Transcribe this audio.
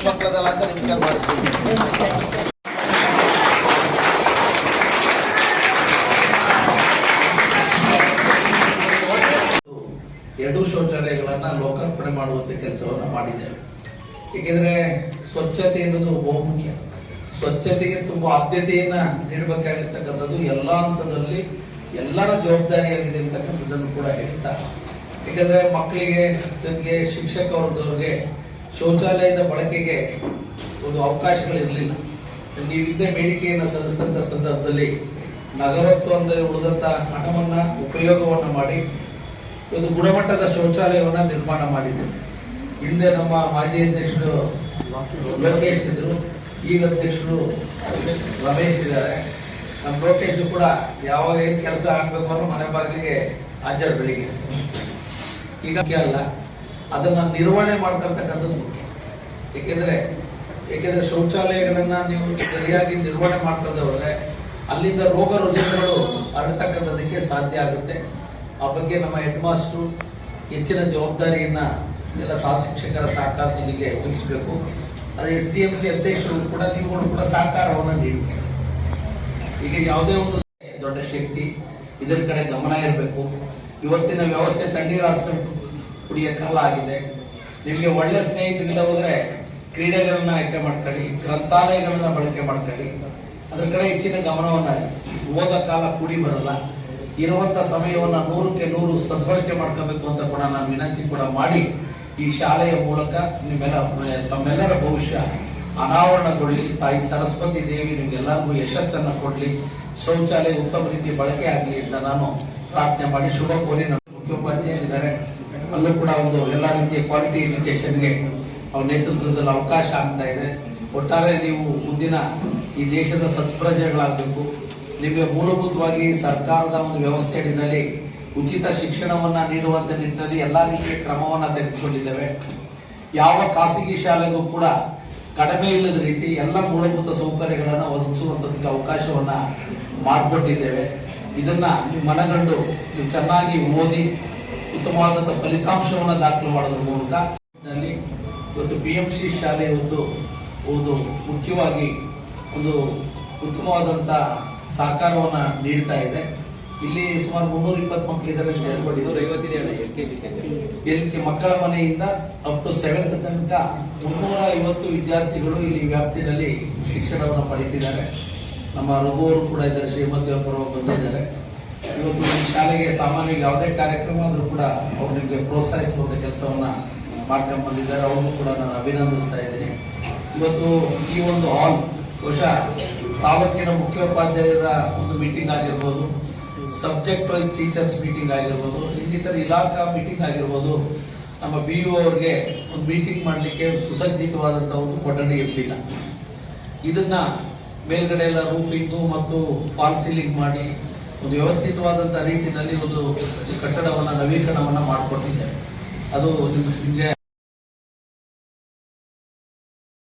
ಮಕ್ಕಳದಲ್ಲ ಅಂತ ನಿಮ್ಗೆ ಮಾಡ್ತೀವಿ. ಎರಡು ಶೌಚಾಲಯಗಳನ್ನ ಲೋಕಾರ್ಪಣೆ ಮಾಡುವಂತ ಕೆಲಸವನ್ನ ಮಾಡಿದ್ದೇವೆ. ಏಕೆಂದ್ರೆ ಸ್ವಚ್ಛತೆ ಎನ್ನುವುದು ಬಹುಮುಖ್ಯ. ಸ್ವಚ್ಛತೆಗೆ ತುಂಬಾ ಆದ್ಯತೆಯನ್ನ ನೀಡಬೇಕಾಗಿರ್ತಕ್ಕಂಥದ್ದು ಎಲ್ಲಾ ಹಂತದಲ್ಲಿ ಎಲ್ಲರ ಜವಾಬ್ದಾರಿಯಾಗಿದೆ ಅಂತಕ್ಕಂಥದ್ದನ್ನು ಕೂಡ ಹೇಳ್ತಾ, ಯಾಕಂದ್ರೆ ಮಕ್ಕಳಿಗೆ ಜೊತೆಗೆ ಶಿಕ್ಷಕ ವರ್ಗದವ್ರಿಗೆ ಶೌಚಾಲಯದ ಬಳಕೆಗೆ ಒಂದು ಅವಕಾಶಗಳಿರಲಿಲ್ಲ. ನೀವಿದ್ದ ಬೇಡಿಕೆಯನ್ನು ಸಲ್ಲಿಸಿದಂತ ಸಂದರ್ಭದಲ್ಲಿ ನಗರೋತ್ಸವದಲ್ಲಿ ಉಳಿದಂತ ಹಣವನ್ನ ಉಪಯೋಗವನ್ನ ಮಾಡಿ ಒಂದು ಗುಣಮಟ್ಟದ ಶೌಚಾಲಯವನ್ನ ನಿರ್ಮಾಣ ಮಾಡಿದ್ದೇವೆ. ಹಿಂದೆ ನಮ್ಮ ಮಾಜಿ ಅಧ್ಯಕ್ಷರು ಲೋಕೇಶ್ ಇದ್ರು, ಈಗ ಅಧ್ಯಕ್ಷರು ರಮೇಶ್ ಇದ್ದಾರೆ. ನಮ್ಮ ಲೋಕೇಶ್ ಕೂಡ ಯಾವಾಗ ಏನ್ ಕೆಲಸ ಆಗ್ಬೇಕು ಅನ್ನೋ ಮನೆ ಬಾಗಿಲಿಗೆ ಹಾಜರು ಬೆಳಿಗ್ಗೆ. ಈಗ ಅಲ್ಲ, ಅದನ್ನ ನಿರ್ವಹಣೆ ಮಾಡ್ಕೊಳ್ತಕ್ಕಂಥದ್ದು ಮುಖ್ಯ. ಏಕೆಂದ್ರೆ ಶೌಚಾಲಯಗಳನ್ನ ನೀವು ಸರಿಯಾಗಿ ನಿರ್ವಹಣೆ ಮಾಡ್ಕೊಂಡೆ ಹೋದ್ರೆ ಅಲ್ಲಿಂದ ರೋಗ ರುಜಿನಗಳು ಹರಡ್ತಕ್ಕಂಥದಕ್ಕೆ ಸಾಧ್ಯ ಆಗುತ್ತೆ. ಆ ಬಗ್ಗೆ ನಮ್ಮ ಹೆಡ್ ಮಾಸ್ಟರ್ ಹೆಚ್ಚಿನ ಜವಾಬ್ದಾರಿಯನ್ನ ಎಲ್ಲ ಸಹ ಶಿಕ್ಷಕರ ಸಹಕಾರದೊಂದಿಗೆ ವಹಿಸಬೇಕು. ಅದೇ STMC ಅಧ್ಯಕ್ಷರು ಕೂಡ ನೀವುಗಳು ಕೂಡ ಸಹಕಾರವನ್ನು ನೀಡಬೇಕು. ಈಗ ಯಾವುದೇ ಒಂದು ದೊಡ್ಡ ಶಕ್ತಿ, ಇದರ ಕಡೆ ಗಮನ ಇರಬೇಕು. ಇವತ್ತಿನ ವ್ಯವಸ್ಥೆ ತಣ್ಣೀರು ಹಾರಿಸ್ಕೊಂಡು ಕುಡಿಯೋ ಕಾಲ ಆಗಿದೆ. ನಿಮಗೆ ಒಳ್ಳೆ ಸ್ನೇಹಿತರಿಂದ ಹೋದ್ರೆ ಕ್ರೀಡೆಗಳನ್ನ ಆಯ್ಕೆ ಮಾಡ್ಕೊಳ್ಳಿ, ಗ್ರಂಥಾಲಯಗಳನ್ನ ಬಳಕೆ ಮಾಡ್ಕೊಳ್ಳಿ, ಅದ್ರ ಕಡೆ ಹೆಚ್ಚಿನ ಗಮನವನ್ನ. ಓದ ಕಾಲ ಕೂಡಿ ಬರಲ್ಲ. ಇರುವಂತ ಸಮಯವನ್ನ 100ಕ್ಕೆ 100 ಸದ್ಬಳಕೆ ಮಾಡ್ಕೋಬೇಕು ಅಂತ ಕೂಡ ನಾನು ವಿನಂತಿ ಕೂಡ ಮಾಡಿ, ಈ ಶಾಲೆಯ ಮೂಲಕ ತಮ್ಮೆಲ್ಲರ ಭವಿಷ್ಯ ಅನಾವರಣಗೊಳ್ಳಿ. ತಾಯಿ ಸರಸ್ವತಿ ದೇವಿ ನಿಮ್ಗೆಲ್ಲರಿಗೂ ಯಶಸ್ಸನ್ನು ಕೊಡ್ಲಿ, ಶೌಚಾಲಯ ಉತ್ತಮ ರೀತಿ ಬಳಕೆ ಆಗ್ಲಿ ಅಂತ ನಾನು ಪ್ರಾರ್ಥನೆ ಮಾಡಿ ಶುಭ ಕೋರಿ. ನಮ್ಮ ಮುಖ್ಯೋಪಾಧ್ಯಾಯರಿದ್ದಾರೆ, ಅಲ್ಲೂ ಕೂಡ ಒಂದು ಎಲ್ಲಾ ರೀತಿಯ ಕ್ವಾಲಿಟಿ ಎಜುಕೇಶನ್ಗೆ ಅವ್ರ ನೇತೃತ್ವದಲ್ಲಿ ಅವಕಾಶ ಆಗ್ತಾ ಇದೆ. ಒಟ್ಟಾರೆ ನೀವು ಮುಂದಿನ ಈ ದೇಶದ ಸತ್ಪ್ರಜೆಗಳಾಗಬೇಕು. ನಿಮಗೆ ಮೂಲಭೂತವಾಗಿ ಸರ್ಕಾರದ ಒಂದು ವ್ಯವಸ್ಥೆ ಅಡಿನಲ್ಲಿ ಉಚಿತ ಶಿಕ್ಷಣವನ್ನ ನೀಡುವಂತ ನಿಟ್ಟಿನಲ್ಲಿ ಎಲ್ಲಾ ರೀತಿಯ ಕ್ರಮವನ್ನ ತೆಗೆದುಕೊಂಡಿದ್ದೇವೆ. ಯಾವ ಖಾಸಗಿ ಶಾಲೆಗೂ ಕೂಡ ಕಡಿಮೆ ಇಲ್ಲದ ರೀತಿ ಎಲ್ಲ ಮೂಲಭೂತ ಸೌಕರ್ಯಗಳನ್ನ ಒದಗಿಸುವಂತದಕ್ಕೆ ಅವಕಾಶವನ್ನ ಮಾಡಿಕೊಟ್ಟಿದ್ದೇವೆ. ಇದನ್ನ ನೀವು ಮನಗಂಡು ನೀವು ಚೆನ್ನಾಗಿ ಓದಿ ಉತ್ತಮವಾದಂತಹ ಫಲಿತಾಂಶವನ್ನ ದಾಖಲು ಮಾಡೋದ್ರ ಮೂಲಕ ಇವತ್ತು PMC ಶಾಲೆ ಒಂದು ಮುಖ್ಯವಾಗಿ ಒಂದು ಉತ್ತಮವಾದಂತ ಸಹಕಾರವನ್ನ ನೀಡ್ತಾ ಇದೆ. ಇಲ್ಲಿ ಸುಮಾರು 320 ಮಕ್ಕಳಿದ್ದಾರೆ ಅಂತ ಹೇಳ್ಕೊಂಡಿದ್ದು. LK ಮಕ್ಕಳ ಮನೆಯಿಂದ ಅಪ್ ಟು 7th ತನಕ 350 ವಿದ್ಯಾರ್ಥಿಗಳು ಇಲ್ಲಿ ವ್ಯಾಪ್ತಿನಲ್ಲಿ ಶಿಕ್ಷಣವನ್ನು ಪಡೆದಿದ್ದಾರೆ. ನಮ್ಮ ರಘುವರು ಕೂಡ ಇದ್ದಾರೆ, ಶ್ರೀಮತಿ ಅವರು ಬಂದಿದ್ದಾರೆ. ಇವತ್ತು ಈ ಶಾಲೆಗೆ ಸಾಮಾನ್ಯವಾಗಿ ಯಾವುದೇ ಕಾರ್ಯಕ್ರಮ ಆದ್ರೂ ಕೂಡ ಅವ್ರು ನಿಮಗೆ ಪ್ರೋತ್ಸಾಹಿಸುವಂತ ಕೆಲಸವನ್ನ ಮಾಡ್ಕೊಂಡು ಬಂದಿದ್ದಾರೆ. ಅವ್ರನ್ನು ಕೂಡ ನಾನು ಅಭಿನಂದಿಸ್ತಾ ಇದ್ದೀನಿ. ಇವತ್ತು ಈ ಒಂದು ಹಾಲ್ ಬಹುಶಃ ತಾಲೂಕಿನ ಮುಖ್ಯೋಪಾಧ್ಯಾಯರ ಒಂದು ಮೀಟಿಂಗ್ ಆಗಿರ್ಬೋದು, ಸಬ್ಜೆಕ್ಟ್ ವೈಸ್ ಟೀಚರ್ಸ್ ಮೀಟಿಂಗ್ ಆಗಿರ್ಬೋದು, ಇನ್ನಿತರ ಇಲಾಖಾ ಮೀಟಿಂಗ್ ಆಗಿರ್ಬೋದು, ನಮ್ಮ BO ಅವ್ರಿಗೆ ಒಂದು ಮೀಟಿಂಗ್ ಮಾಡಲಿಕ್ಕೆ ಸುಸಜ್ಜಿತವಾದಂತಹ ಒಂದು ಕೊಠಡಿ ಇರಲಿಲ್ಲ. ಇದನ್ನ ಮೇಲ್ಗಡೆ ಎಲ್ಲ ರೂಫಿಂಗು ಮತ್ತು ಫಾಲ್ ಸೀಲಿಂಗ್ ಮಾಡಿ ಒಂದು ವ್ಯವಸ್ಥಿತವಾದಂತಹ ರೀತಿಯಲ್ಲಿ ಒಂದು ಕಟ್ಟಡವನ್ನ ನವೀಕರಣವನ್ನ ಮಾಡಿಕೊಟ್ಟಿದ್ದೇವೆ. ಅದು ನಿಮಗೆ